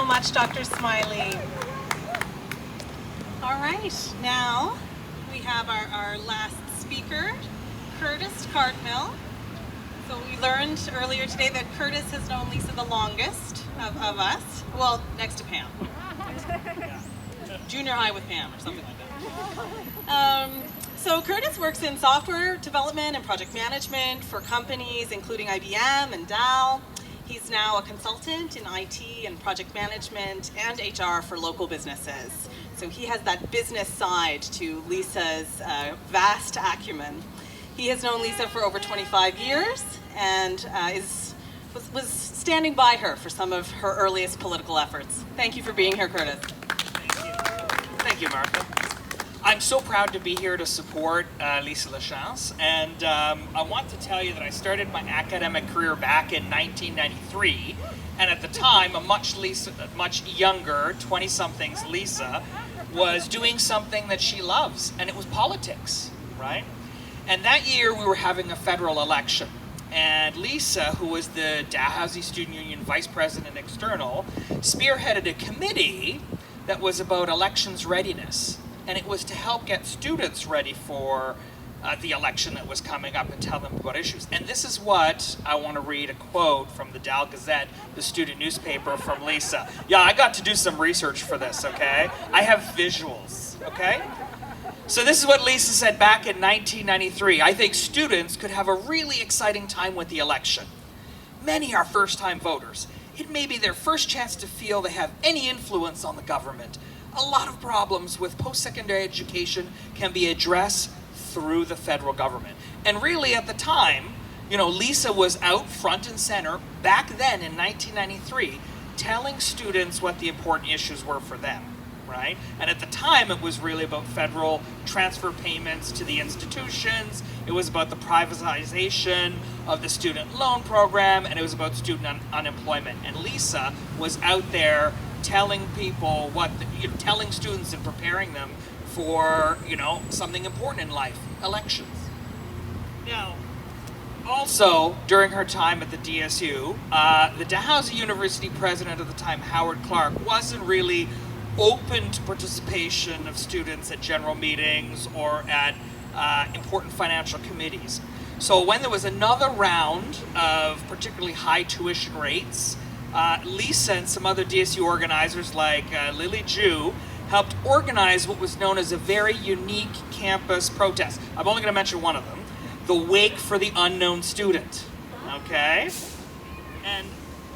so much, Dr. Smiley. All right, now we have our last speaker, Curtis Cartmill. So we learned earlier today that Curtis has known Lisa the longest of us. Well, next to Pam. Junior high with Pam or something like that. So Curtis works in software development and project management for companies including IBM and Dell. He's now a consultant in IT and project management and HR for local businesses. So he has that business side to Lisa's vast acumen. He has known Lisa for over 25 years and was standing by her for some of her earliest political efforts. Thank you for being here, Curtis. Thank you, Martha. I'm so proud to be here to support Lisa Lachance, and I want to tell you that I started my academic career back in 1993, and at the time, a much younger, 20-somethings Lisa was doing something that she loves, and it was politics, right? And that year, we were having a federal election, and Lisa, who was the Dalhousie Student Union Vice President External, spearheaded a committee that was about elections readiness. And it was to help get students ready for the election that was coming up and tell them about issues. And this is what I want to read, a quote from the Dal Gazette, the student newspaper, from Lisa. Yeah, I got to do some research for this, okay? I have visuals, okay? So this is what Lisa said back in 1993. I think students could have a really exciting time with the election. Many are first-time voters. It may be their first chance to feel they have any influence on the government. A lot of problems with post-secondary education can be addressed through the federal government. And really at the time, you know, Lisa was out front and center back then in 1993 telling students what the important issues were for them, right? And at the time it was really about federal transfer payments to the institutions, it was about the privatization of the student loan program, and it was about student unemployment. And Lisa was out there telling people telling students and preparing them for, something important in life, elections. Now, also, during her time at the DSU, the Dalhousie University president at the time, Howard Clark, wasn't really open to participation of students at general meetings or at important financial committees. So when there was another round of particularly high tuition rates, Lisa and some other DSU organizers like Lily Jew helped organize what was known as a very unique campus protest. I'm only going to mention one of them, the Wake for the Unknown Student, okay? And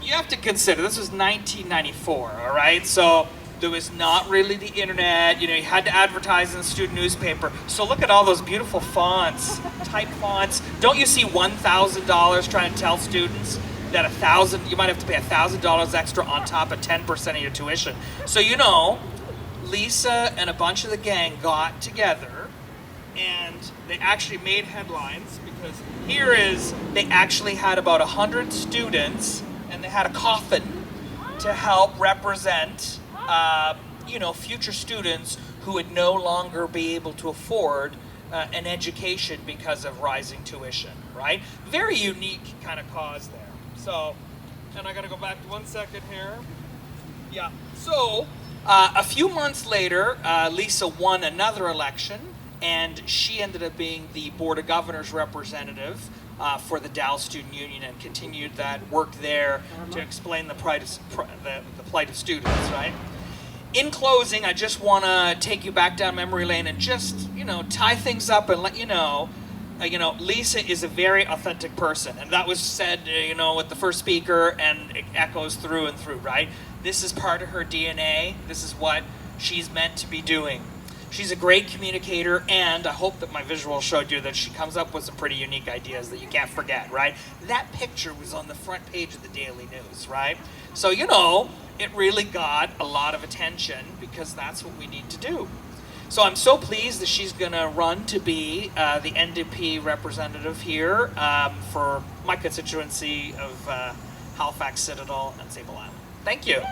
you have to consider, this was 1994, all right? So there was not really the internet, you had to advertise in the student newspaper. So look at all those beautiful fonts, type fonts. Don't you see $1,000 trying to tell students that you might have to pay $1,000 extra on top of 10% of your tuition. So Lisa and a bunch of the gang got together and they actually made headlines, because they actually had about 100 students and they had a coffin to help represent future students who would no longer be able to afford an education because of rising tuition, right? Very unique kind of cause there. So, and I gotta go back to 1 second here. Yeah, so a few months later, Lisa won another election, and she ended up being the Board of Governors representative for the Dal Student Union and continued that work there to explain the plight of students, right? In closing, I just want to take you back down memory lane and just, tie things up and let you know, Lisa is a very authentic person, and that was said, with the first speaker, and it echoes through and through, right? This is part of her DNA. This is what she's meant to be doing. She's a great communicator, and I hope that my visual showed you that she comes up with some pretty unique ideas that you can't forget, right? That picture was on the front page of the Daily News, right? So, it really got a lot of attention because that's what we need to do. So I'm so pleased that she's going to run to be the NDP representative here for my constituency of Halifax, Citadel, and Sable Island. Thank you.